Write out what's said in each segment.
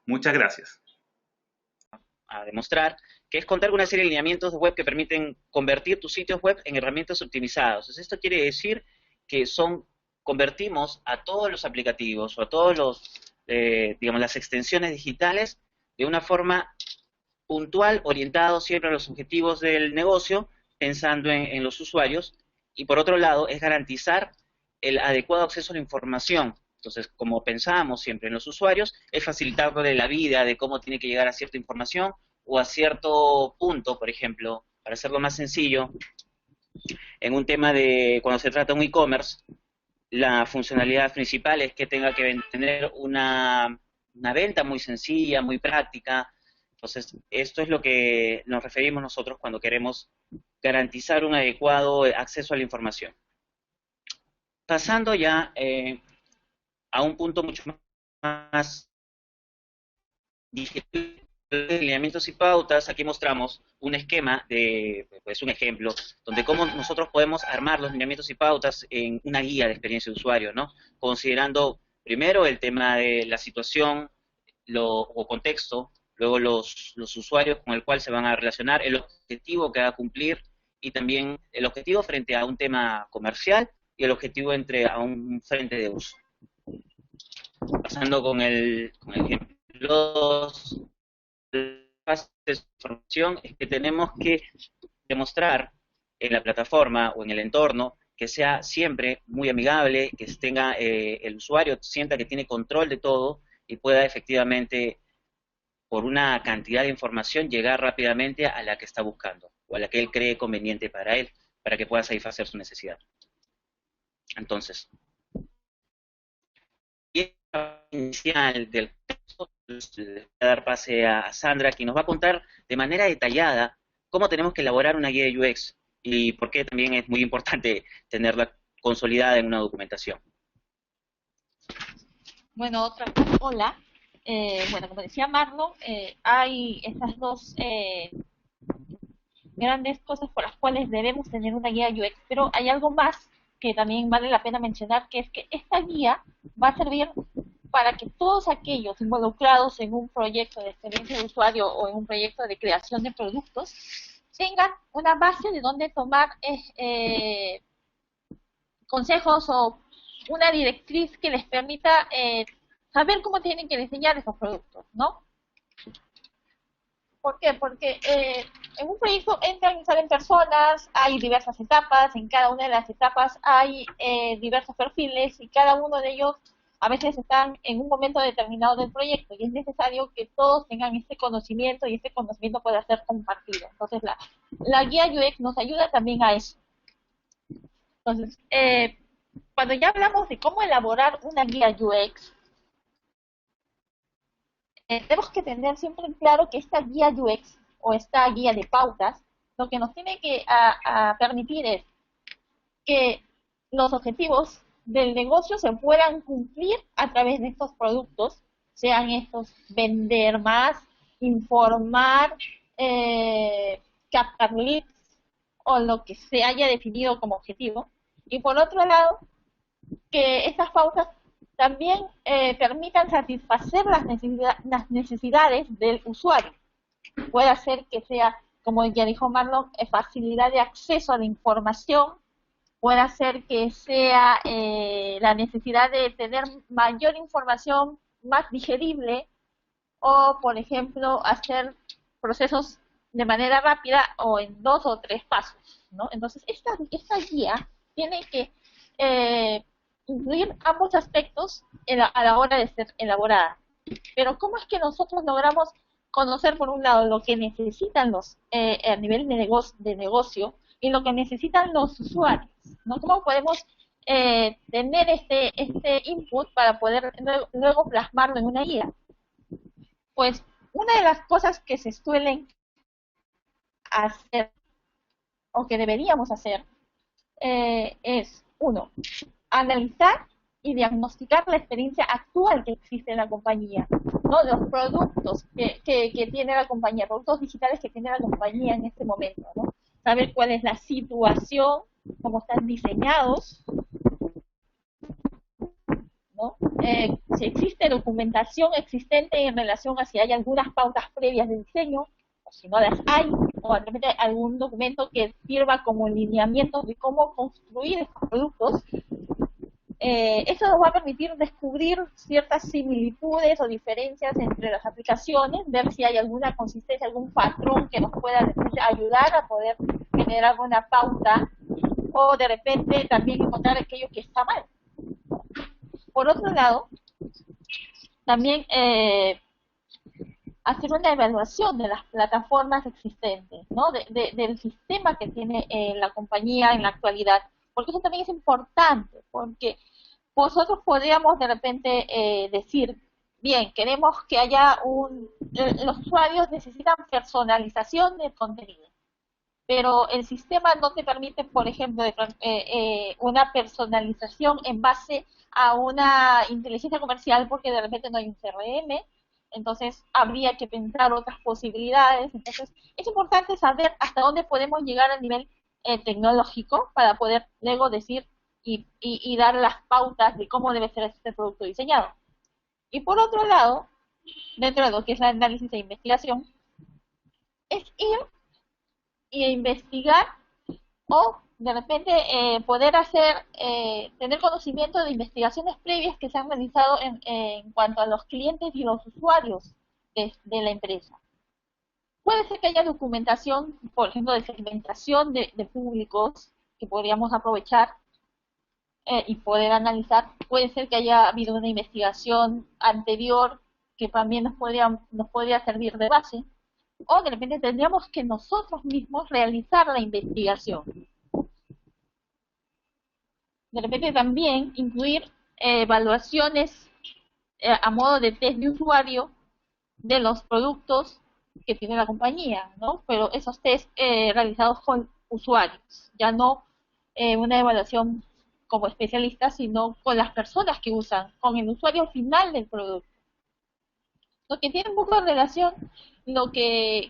Muchas gracias. A demostrar, que es contar con una serie de lineamientos web que permiten convertir tus sitios web en herramientas optimizadas. Entonces, esto quiere decir que convertimos a todos los aplicativos o a todos digamos, las extensiones digitales de una forma puntual, orientado siempre a los objetivos del negocio, pensando en los usuarios. Y por otro lado, es garantizar el adecuado acceso a la información. Entonces, como pensábamos siempre en los usuarios, es facilitarle la vida de cómo tiene que llegar a cierta información o a cierto punto, por ejemplo, para hacerlo más sencillo, en un tema de cuando se trata de un e-commerce, la funcionalidad principal es que tenga que tener una venta muy sencilla, muy práctica. Entonces, esto es lo que nos referimos nosotros cuando queremos garantizar un adecuado acceso a la información. Pasando ya a un punto mucho más digerible de lineamientos y pautas, aquí mostramos un esquema de, pues un ejemplo, donde cómo nosotros podemos armar los lineamientos y pautas en una guía de experiencia de usuario, ¿no? Considerando primero el tema de la situación o contexto, luego los usuarios con el cual se van a relacionar, el objetivo que va a cumplir y también el objetivo frente a un tema comercial y el objetivo a un frente de uso. Pasando con el ejemplo 2, de información es que tenemos que demostrar en la plataforma o en el entorno que sea siempre muy amigable, que tenga el usuario sienta que tiene control de todo y pueda efectivamente, por una cantidad de información, llegar rápidamente a la que está buscando o a la que él cree conveniente para él, para que pueda satisfacer su necesidad. Entonces, y inicial del texto, le voy a dar pase a Sandra, quien nos va a contar de manera detallada cómo tenemos que elaborar una guía de UX y por qué también es muy importante tenerla consolidada en una documentación. Bueno, hola. Bueno, como decía Marlon, hay estas dos grandes cosas por las cuales debemos tener una guía UX, pero hay algo más que también vale la pena mencionar, que es que esta guía va a servir para que todos aquellos involucrados en un proyecto de experiencia de usuario o en un proyecto de creación de productos tengan una base de donde tomar consejos o una directriz que les permita saber cómo tienen que diseñar esos productos, ¿no? ¿Por qué? Porque en un proyecto entran y salen personas, hay diversas etapas, en cada una de las etapas hay diversos perfiles y cada uno de ellos a veces están en un momento determinado del proyecto y es necesario que todos tengan este conocimiento y este conocimiento pueda ser compartido. Entonces la guía UX nos ayuda también a eso. Entonces, cuando ya hablamos de cómo elaborar una guía UX, tenemos que tener siempre en claro que esta guía UX o esta guía de pautas, lo que nos tiene que a permitir es que los objetivos del negocio se puedan cumplir a través de estos productos, sean estos vender más, informar, captar leads o lo que se haya definido como objetivo. Y por otro lado, que estas pautas también permitan satisfacer las necesidades del usuario. Puede ser que sea, como ya dijo Marlon, facilidad de acceso a la información, puede ser que sea la necesidad de tener mayor información más digerible o, por ejemplo, hacer procesos de manera rápida o en 2 o 3 pasos, ¿no? Entonces, esta guía tiene que eh, incluir ambos aspectos a la hora de ser elaborada. Pero ¿cómo es que nosotros logramos conocer, por un lado, lo que necesitan a nivel de negocio y lo que necesitan los usuarios, ¿no? ¿Cómo podemos tener este input para poder luego plasmarlo en una guía? Pues una de las cosas que se suelen hacer o que deberíamos hacer es, uno, analizar y diagnosticar la experiencia actual que existe en la compañía, ¿no? Los productos que tiene la compañía, productos digitales que tiene la compañía en este momento, ¿no? Saber cuál es la situación, cómo están diseñados, ¿no? si existe documentación existente en relación a si hay algunas pautas previas de diseño, o si no las hay, o de repente algún documento que sirva como lineamiento de cómo construir estos productos. Eso nos va a permitir descubrir ciertas similitudes o diferencias entre las aplicaciones, ver si hay alguna consistencia, algún patrón que nos pueda ayudar a poder generar una pauta, o de repente también encontrar aquello que está mal. Por otro lado, también hacer una evaluación de las plataformas existentes, ¿no? Del sistema que tiene la compañía en la actualidad, porque eso también es importante, porque nosotros podríamos de repente decir, bien, queremos que haya los usuarios necesitan personalización del contenido, pero el sistema no te permite, por ejemplo, una personalización en base a una inteligencia comercial porque de repente no hay un CRM, entonces habría que pensar otras posibilidades. Entonces es importante saber hasta dónde podemos llegar a nivel tecnológico para poder luego decir y dar las pautas de cómo debe ser este producto diseñado. Y por otro lado, dentro de lo que es el análisis e investigación, es ir y investigar o de repente poder tener conocimiento de investigaciones previas que se han realizado en cuanto a los clientes y los usuarios de la empresa. Puede ser que haya documentación, por ejemplo, de segmentación de públicos que podríamos aprovechar y poder analizar. Puede ser que haya habido una investigación anterior que también nos podría servir de base, o de repente tendríamos que nosotros mismos realizar la investigación. De repente también incluir evaluaciones a modo de test de usuario de los productos que tiene la compañía, ¿no? Pero esos test realizados con usuarios, ya no una evaluación como especialista, sino con las personas que usan, con el usuario final del producto. Lo que tiene un poco de relación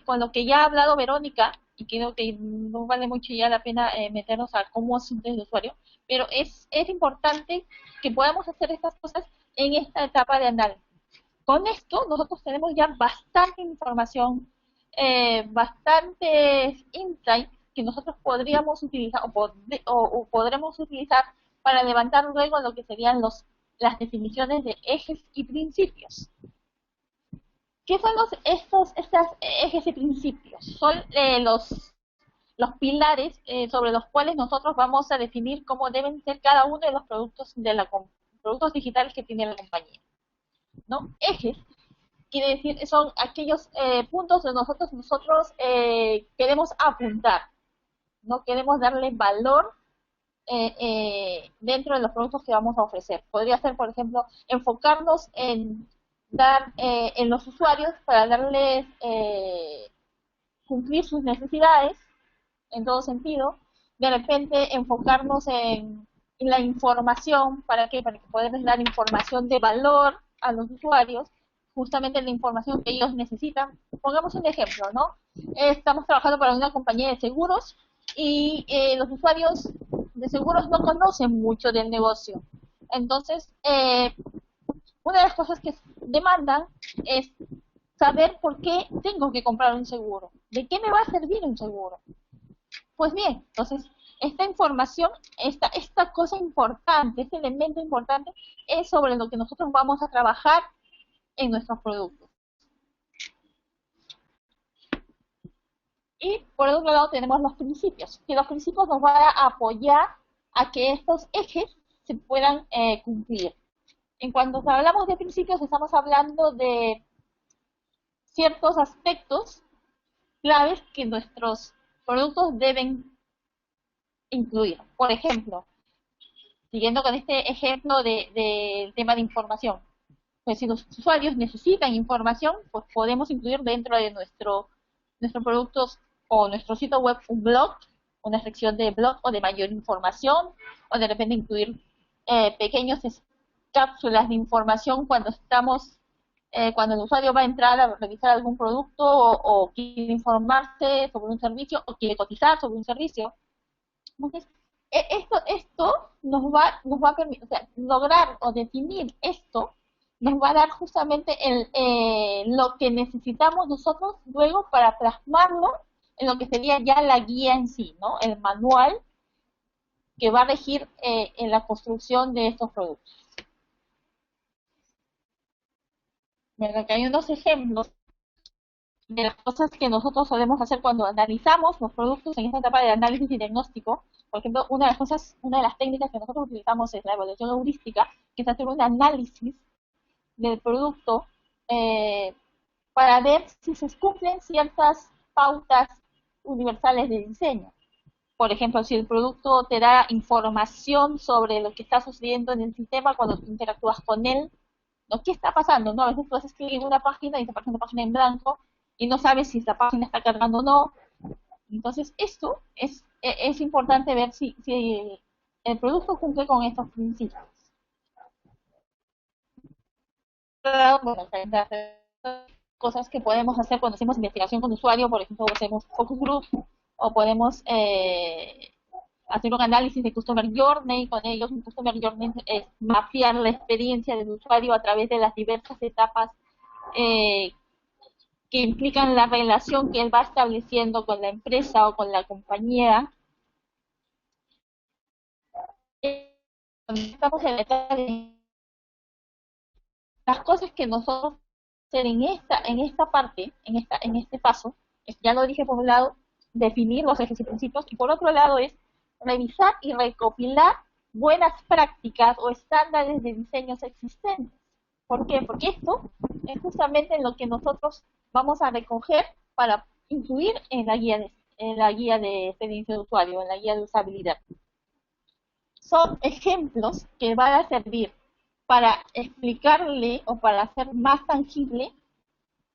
con lo que ya ha hablado Verónica, y creo que no vale mucho ya la pena meternos a cómo es un test de usuario, pero es importante que podamos hacer estas cosas en esta etapa de análisis. Con esto nosotros tenemos ya bastante información, bastantes insights que nosotros podríamos utilizar o podremos utilizar para levantar luego lo que serían las definiciones de ejes y principios. ¿Qué son estos ejes y principios? Son los pilares sobre los cuales nosotros vamos a definir cómo deben ser cada uno de los productos productos digitales que tiene la compañía, ¿no? Ejes quiere decir son aquellos puntos donde nosotros queremos apuntar, no queremos darle valor dentro de los productos que vamos a ofrecer. Podría ser, por ejemplo, enfocarnos en dar en los usuarios para darles cumplir sus necesidades en todo sentido. De repente enfocarnos en la información, ¿para qué? Para que poderles dar información de valor a los usuarios, justamente la información que ellos necesitan. Pongamos un ejemplo, ¿no? Estamos trabajando para una compañía de seguros y los usuarios de seguros no conocen mucho del negocio. Entonces, una de las cosas que demandan es saber por qué tengo que comprar un seguro, de qué me va a servir un seguro. Pues bien, entonces, esta información, esta cosa importante, este elemento importante, es sobre lo que nosotros vamos a trabajar en nuestros productos. Y por otro lado tenemos los principios, que los principios nos van a apoyar a que estos ejes se puedan cumplir. En cuanto hablamos de principios, estamos hablando de ciertos aspectos claves que nuestros productos deben incluir. Por ejemplo, siguiendo con este ejemplo del tema de información, pues si los usuarios necesitan información, pues podemos incluir dentro de nuestros productos o nuestro sitio web un blog, una sección de blog o de mayor información, o de repente incluir pequeños cápsulas de información cuando el usuario va a entrar a revisar algún producto o quiere informarse sobre un servicio o quiere cotizar sobre un servicio. Entonces, esto nos va a permitir, o sea, lograr o definir esto nos va a dar justamente lo que necesitamos nosotros luego para plasmarlo en lo que sería ya la guía en sí, ¿no? El manual que va a regir en la construcción de estos productos. Bueno, acá hay unos ejemplos de las cosas que nosotros solemos hacer cuando analizamos los productos en esta etapa de análisis y diagnóstico. Por ejemplo, una de las técnicas que nosotros utilizamos es la evaluación heurística, que es hacer un análisis del producto para ver si se cumplen ciertas pautas universales de diseño. Por ejemplo, si el producto te da información sobre lo que está sucediendo en el sistema cuando tú interactúas con él, ¿no? ¿Qué está pasando? ¿No? A veces tú haces clic en una página y te aparece una página en blanco y no sabes si esa página está cargando o no. Entonces, esto es importante ver si el producto cumple con estos principios. Bueno, cosas que podemos hacer cuando hacemos investigación con usuario, por ejemplo, hacemos focus group o podemos hacer un análisis de Customer Journey con ellos. Un Customer Journey es mapear la experiencia del usuario a través de las diversas etapas que implican la relación que él va estableciendo con la empresa o con la compañía. Estamos en la etapa de las cosas que nosotros hacer en esta parte, en este paso, ya lo dije por un lado, definir los ejes y principios, y por otro lado es revisar y recopilar buenas prácticas o estándares de diseños existentes. ¿Por qué? Porque esto es justamente lo que nosotros vamos a recoger para incluir en la guía de experiencia de usuario, en la guía de usabilidad. Son ejemplos que van a servir para explicarle o para hacer más tangible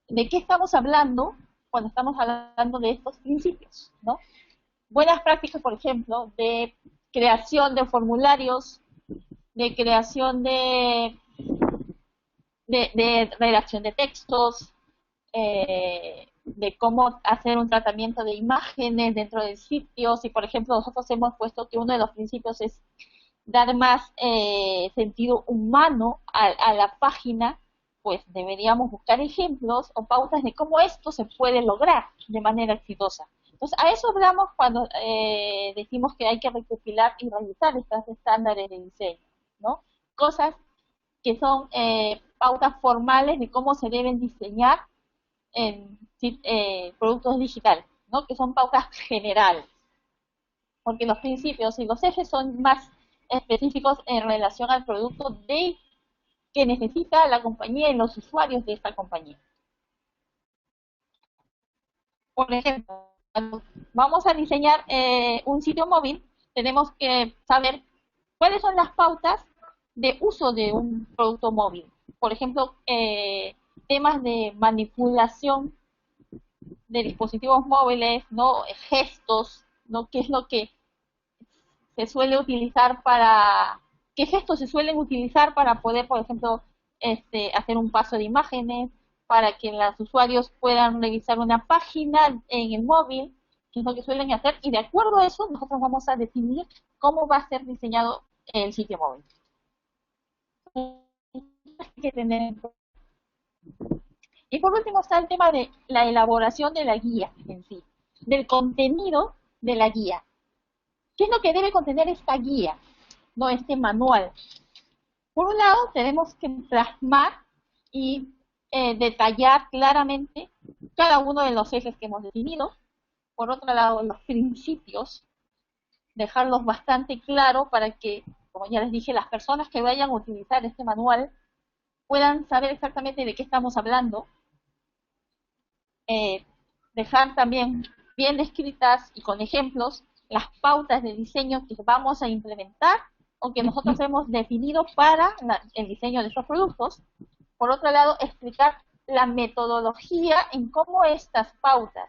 de qué estamos hablando cuando estamos hablando de estos principios, ¿no? Buenas prácticas, por ejemplo, de creación de formularios, de creación de redacción de textos, de cómo hacer un tratamiento de imágenes dentro del sitio. Si, por ejemplo, nosotros hemos puesto que uno de los principios es dar más sentido humano a la página, pues deberíamos buscar ejemplos o pautas de cómo esto se puede lograr de manera exitosa. Entonces, a eso hablamos cuando decimos que hay que recopilar y revisar estos estándares de diseño, ¿no? Cosas que son pautas formales de cómo se deben diseñar en productos digitales, ¿no? Que son pautas generales, porque los principios y los ejes son más específicos en relación al producto que necesita la compañía y los usuarios de esta compañía. Por ejemplo, cuando vamos a diseñar un sitio móvil, tenemos que saber cuáles son las pautas de uso de un producto móvil. Por ejemplo, temas de manipulación de dispositivos móviles, ¿no? Gestos, ¿no? ¿Qué es lo que se suele utilizar qué gestos se suelen utilizar para poder, por ejemplo, hacer un paso de imágenes, para que los usuarios puedan revisar una página en el móvil, que es lo que suelen hacer, y de acuerdo a eso nosotros vamos a definir cómo va a ser diseñado el sitio móvil. Hay que tener. Y por último está el tema de la elaboración de la guía en sí, del contenido de la guía. ¿Qué es lo que debe contener esta guía, no este manual? Por un lado, tenemos que plasmar y detallar claramente cada uno de los ejes que hemos definido. Por otro lado, los principios, dejarlos bastante claros para que, como ya les dije, las personas que vayan a utilizar este manual puedan saber exactamente de qué estamos hablando. Dejar también bien descritas y con ejemplos las pautas de diseño que vamos a implementar o que nosotros hemos definido para el diseño de estos productos. Por otro lado, explicar la metodología en cómo estas pautas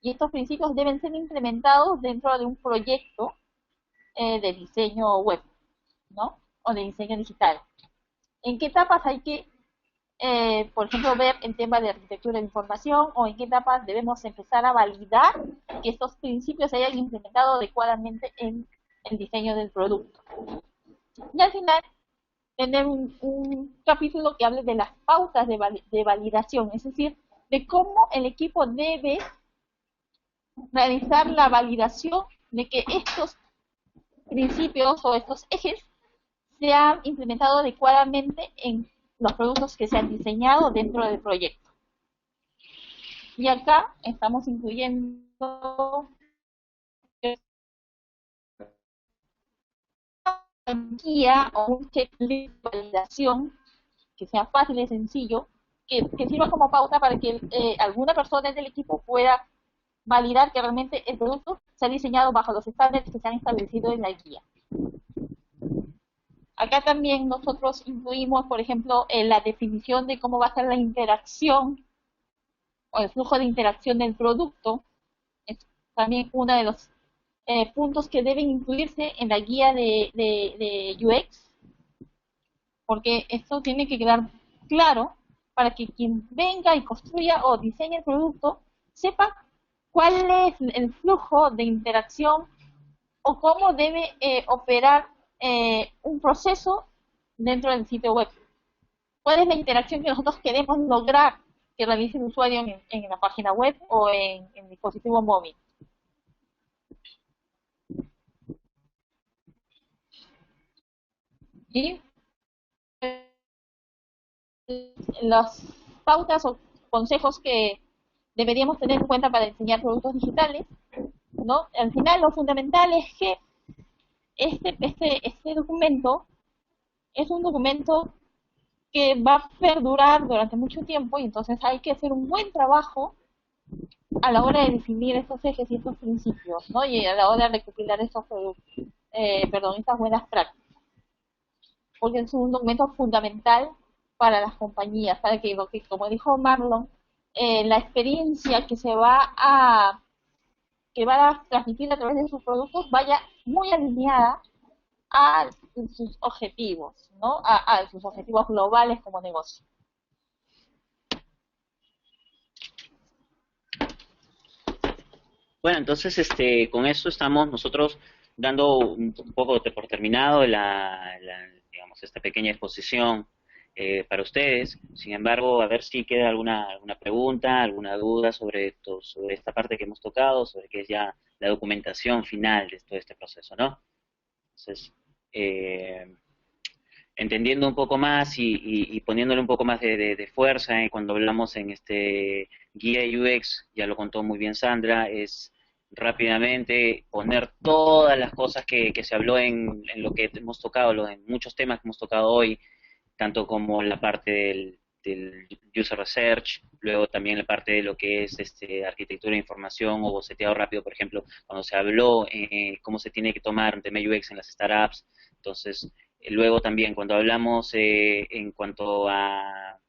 y estos principios deben ser implementados dentro de un proyecto de diseño web, ¿no? O de diseño digital. ¿En qué etapas hay que, por ejemplo, ver el tema de arquitectura de información, o en qué etapas debemos empezar a validar que estos principios se hayan implementado adecuadamente en el diseño del producto. Y al final, tener un capítulo que hable de las pautas de validación, es decir, de cómo el equipo debe realizar la validación de que estos principios o estos ejes se han implementado adecuadamente en los productos que se han diseñado dentro del proyecto. Y acá estamos incluyendo una guía o un checklist de validación que sea fácil y sencillo, que sirva como pauta para que alguna persona del equipo pueda validar que realmente el producto se ha diseñado bajo los estándares que se han establecido en la guía. Acá también nosotros incluimos, por ejemplo, la definición de cómo va a ser la interacción o el flujo de interacción del producto. Es también uno de los puntos que deben incluirse en la guía de UX, porque esto tiene que quedar claro para que quien venga y construya o diseñe el producto sepa cuál es el flujo de interacción o cómo debe operar un proceso dentro del sitio web. ¿Cuál es la interacción que nosotros queremos lograr que realice el usuario en la página web o en el dispositivo móvil? Y las pautas o consejos que deberíamos tener en cuenta para diseñar productos digitales, ¿no? Al final lo fundamental es que este documento es un documento que va a perdurar durante mucho tiempo y entonces hay que hacer un buen trabajo a la hora de definir estos ejes y estos principios, ¿no? Y a la hora de recopilar estas buenas prácticas. Porque es un documento fundamental para las compañías, para que, como dijo Marlon, la experiencia que va a transmitir a través de sus productos vaya muy alineada a sus objetivos, ¿no? A sus objetivos globales como negocio. Bueno, entonces con eso estamos nosotros dando un poco por terminado digamos, esta pequeña exposición para ustedes. Sin embargo, a ver si queda alguna pregunta, alguna duda sobre esta parte que hemos tocado, sobre qué es ya la documentación final de todo este proceso, ¿no? Entonces, entendiendo un poco más y poniéndole un poco más de fuerza cuando hablamos en este guía UX, ya lo contó muy bien Sandra, es rápidamente poner todas las cosas que se habló en lo que hemos tocado, en muchos temas que hemos tocado hoy, tanto como la parte del user research, luego también la parte de lo que es arquitectura de información o boceteado rápido, por ejemplo, cuando se habló cómo se tiene que tomar un tema UX en las startups. Entonces, luego también cuando hablamos en cuanto a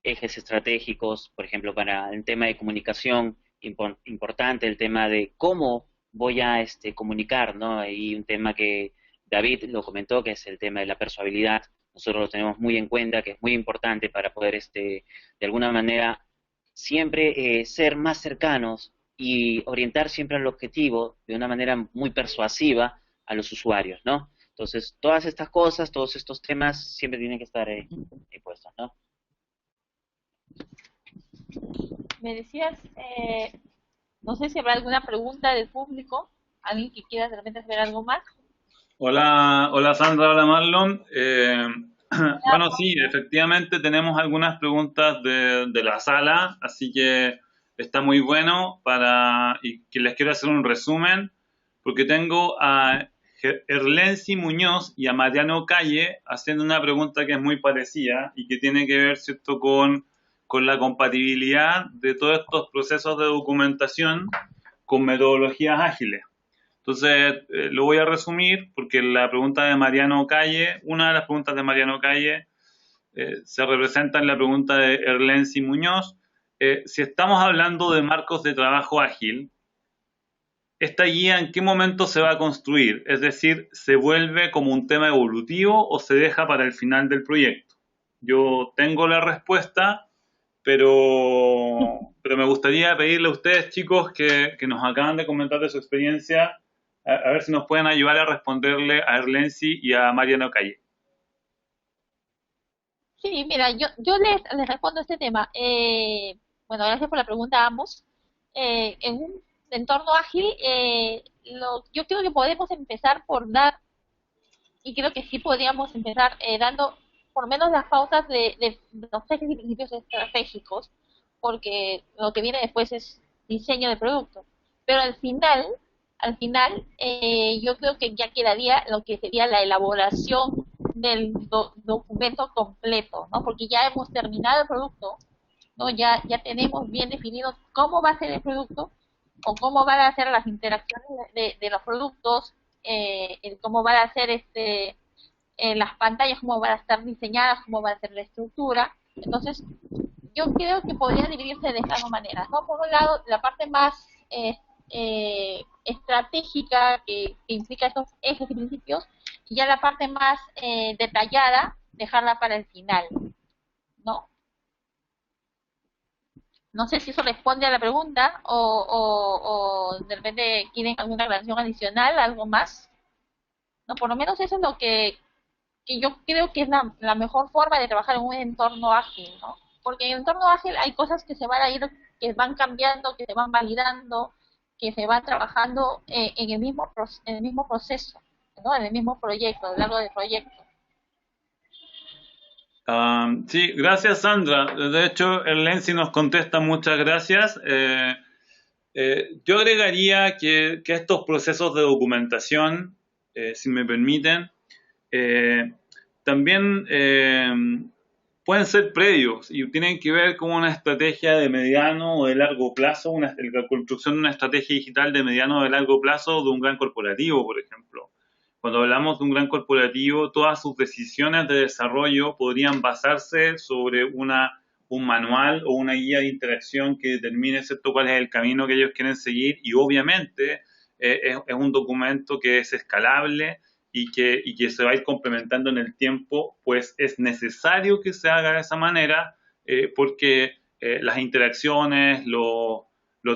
ejes estratégicos, por ejemplo, para el tema de comunicación, importante el tema de cómo voy a comunicar, ¿no? Hay un tema que David lo comentó, que es el tema de la persuabilidad. Nosotros lo tenemos muy en cuenta, que es muy importante para poder, de alguna manera, siempre ser más cercanos y orientar siempre al objetivo de una manera muy persuasiva a los usuarios, ¿no? Entonces, todas estas cosas, todos estos temas siempre tienen que estar ahí puestos, ¿no? Me decías, no sé si habrá alguna pregunta del público, alguien que quiera de repente saber algo más. Hola, hola Sandra, hola Marlon. Bueno, sí, efectivamente tenemos algunas preguntas de la sala, así que está muy bueno y que les quiero hacer un resumen, porque tengo a Erlensi Muñoz y a Mariano Calle haciendo una pregunta que es muy parecida y que tiene que ver, ¿cierto?, con la compatibilidad de todos estos procesos de documentación con metodologías ágiles. Entonces, lo voy a resumir porque la pregunta de Mariano Calle, una de las preguntas de Mariano Calle se representa en la pregunta de Erlensi Muñoz. Si estamos hablando de marcos de trabajo ágil, ¿esta guía en qué momento se va a construir? Es decir, ¿se vuelve como un tema evolutivo o se deja para el final del proyecto? Yo tengo la respuesta, pero me gustaría pedirle a ustedes, chicos, que nos acaban de comentar de su experiencia, a ver si nos pueden ayudar a responderle a Erlensi y a Mariano Calle. Sí, mira, yo les respondo a este tema. Bueno, gracias por la pregunta a ambos. En un entorno ágil, yo creo que podemos empezar por dar, y creo que sí podríamos empezar dando por lo menos las pautas de los ejes y principios estratégicos, porque lo que viene después es diseño de producto. Pero al final, yo creo que ya quedaría lo que sería la elaboración del documento completo, ¿no? Porque ya hemos terminado el producto, ¿no? Ya tenemos bien definido cómo va a ser el producto o cómo van a ser las interacciones de los productos, cómo van a ser las pantallas, cómo van a estar diseñadas, cómo va a ser la estructura. Entonces, yo creo que podría dividirse de estas dos maneras, ¿no? Por un lado, la parte más estratégica que implica estos ejes y principios, y ya la parte más detallada, dejarla para el final, ¿no? No sé si eso responde a la pregunta o de repente quieren alguna aclaración adicional, algo más. No, por lo menos eso es lo que yo creo que es la mejor forma de trabajar en un entorno ágil, ¿no? Porque en el entorno ágil hay cosas que se van a ir, que van cambiando, que se van validando, que se van trabajando en el mismo proceso, ¿no? En el mismo proyecto, a lo largo del proyecto. Sí, gracias Sandra. De hecho, Erlensi nos contesta muchas gracias. Yo agregaría que estos procesos de documentación, si me permiten, también pueden ser previos y tienen que ver con una estrategia de mediano o de largo plazo, la construcción de una estrategia digital de mediano o de largo plazo de un gran corporativo, por ejemplo. Cuando hablamos de un gran corporativo, todas sus decisiones de desarrollo podrían basarse sobre un manual o una guía de interacción que determine, ¿cierto?, cuál es el camino que ellos quieren seguir y obviamente es un documento que es escalable y que se va a ir complementando en el tiempo, pues es necesario que se haga de esa manera porque las interacciones, los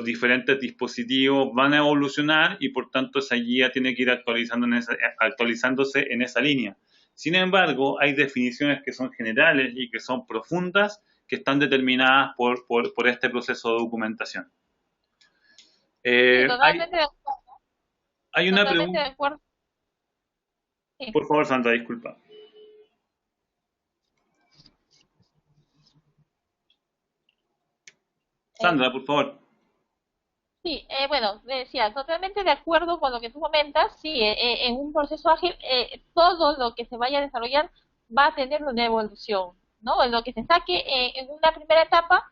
diferentes dispositivos van a evolucionar y por tanto esa guía tiene que ir actualizándose en esa línea. Sin embargo, hay definiciones que son generales y que son profundas que están determinadas por este proceso de documentación. Sí, totalmente de acuerdo. Hay una Totalmente de pregunta. acuerdo. Sí. Por favor, Sandra, disculpa. Eh, Sandra, por favor. Sí, bueno, decía, totalmente de acuerdo con lo que tú comentas. Sí, en un proceso ágil, todo lo que se vaya a desarrollar va a tener una evolución, ¿no? En lo que se saque en una primera etapa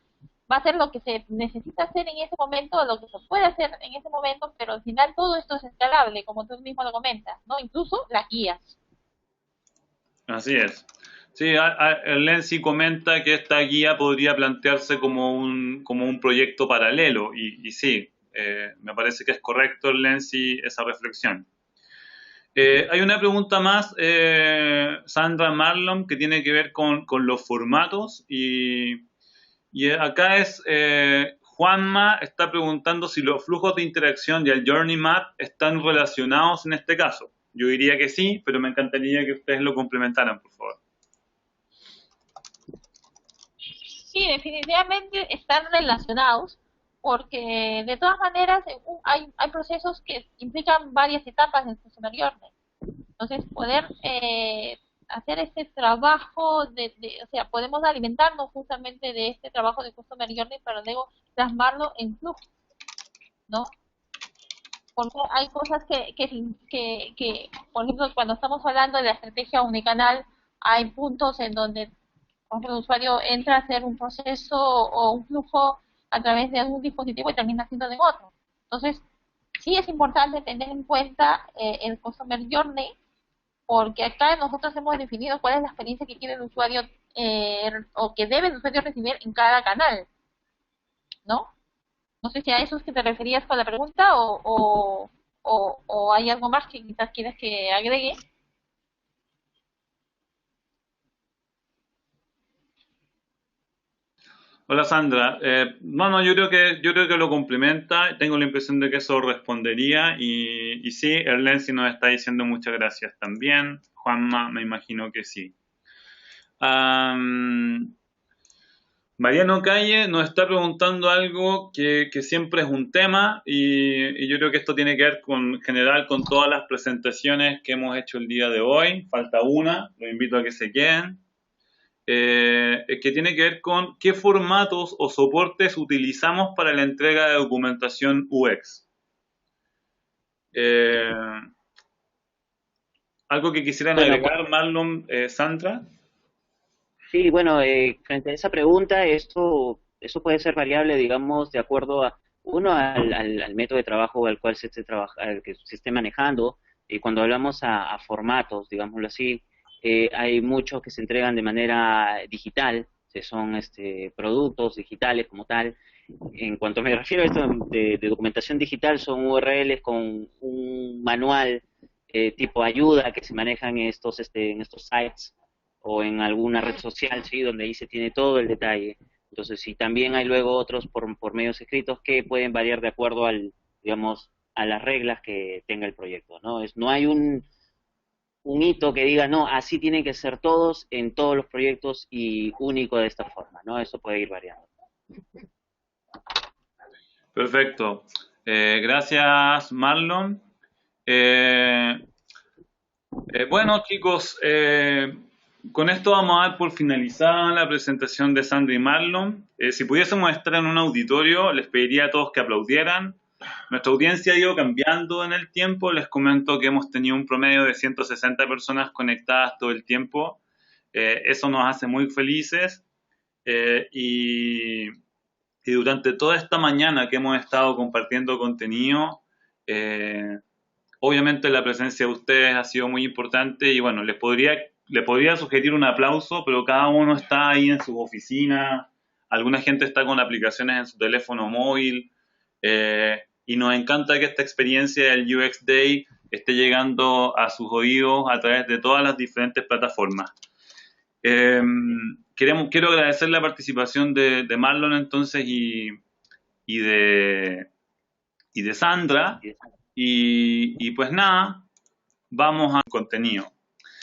va a ser lo que se necesita hacer en ese momento, lo que se puede hacer en ese momento, pero al final todo esto es escalable, como tú mismo lo comentas, ¿no? Incluso las guías. Así es. Sí, el Lenzi comenta que esta guía podría plantearse como un proyecto paralelo y sí, me parece que es correcto, Lenzi, esa reflexión. Hay una pregunta más, Sandra Marlon, que tiene que ver con los formatos y acá es Juanma está preguntando si los flujos de interacción y el Journey Map están relacionados en este caso. Yo diría que sí, pero me encantaría que ustedes lo complementaran, por favor. Sí, definitivamente están relacionados, porque de todas maneras hay procesos que implican varias etapas del Customer Journey. Entonces, poder hacer este trabajo, o sea, podemos alimentarnos justamente de este trabajo de Customer Journey para luego plasmarlo en flujo, ¿no? Porque hay cosas por ejemplo, cuando estamos hablando de la estrategia unicanal, hay puntos en donde, por ejemplo, el usuario entra a hacer un proceso o un flujo a través de un dispositivo y termina haciendo de otro. Entonces, sí es importante tener en cuenta el Customer Journey, porque acá nosotros hemos definido cuál es la experiencia que quiere el usuario o que debe el usuario recibir en cada canal, ¿no? No sé si a eso es que te referías con la pregunta o hay algo más que quizás quieras que agregue. Hola Sandra. Bueno, yo creo que lo complementa. Tengo la impresión de que eso respondería y sí, Erlensi nos está diciendo muchas gracias también. Juanma, me imagino que sí. Am, Mariano Calle nos está preguntando algo que siempre es un tema y yo creo que esto tiene que ver en general con todas las presentaciones que hemos hecho el día de hoy. Falta una, los invito a que se queden. Que tiene que ver con qué formatos o soportes utilizamos para la entrega de documentación UX. Eh, ¿Algo que quisieran Bueno, agregar, Marlon, Sandra? sí, bueno, frente a esa pregunta, eso puede ser variable, digamos, de acuerdo a, uno, al método de trabajo al cual al que se esté manejando. Y cuando hablamos a formatos, digámoslo así, hay muchos que se entregan de manera digital, que son productos digitales como tal. En cuanto me refiero a esto de documentación digital, son URLs con un manual tipo ayuda que se manejan en estos sites o en alguna red social, ¿sí? Donde ahí se tiene todo el detalle. Entonces, sí, también hay luego otros por medios escritos que pueden variar de acuerdo digamos, a las reglas que tenga el proyecto, ¿no? No hay un hito que diga, no, así tienen que ser todos en todos los proyectos y único de esta forma, ¿no? Eso puede ir variando. Perfecto. Gracias, Marlon. Eh, bueno, chicos, con esto vamos a dar por finalizada la presentación de Sandra y Marlon. Si pudiésemos estar en un auditorio, les pediría a todos que aplaudieran. Nuestra audiencia ha ido cambiando en el tiempo. Les comento que hemos tenido un promedio de 160 personas conectadas todo el tiempo. Eso nos hace muy felices. Y durante toda esta mañana que hemos estado compartiendo contenido, eh, obviamente la presencia de ustedes ha sido muy importante y bueno, le podría sugerir un aplauso, pero cada uno está ahí en su oficina, alguna gente está con aplicaciones en su teléfono móvil, y nos encanta que esta experiencia del UX Day esté llegando a sus oídos a través de todas las diferentes plataformas. Eh, quiero agradecer la participación de Marlon entonces y de Sandra. Y pues nada, vamos al contenido.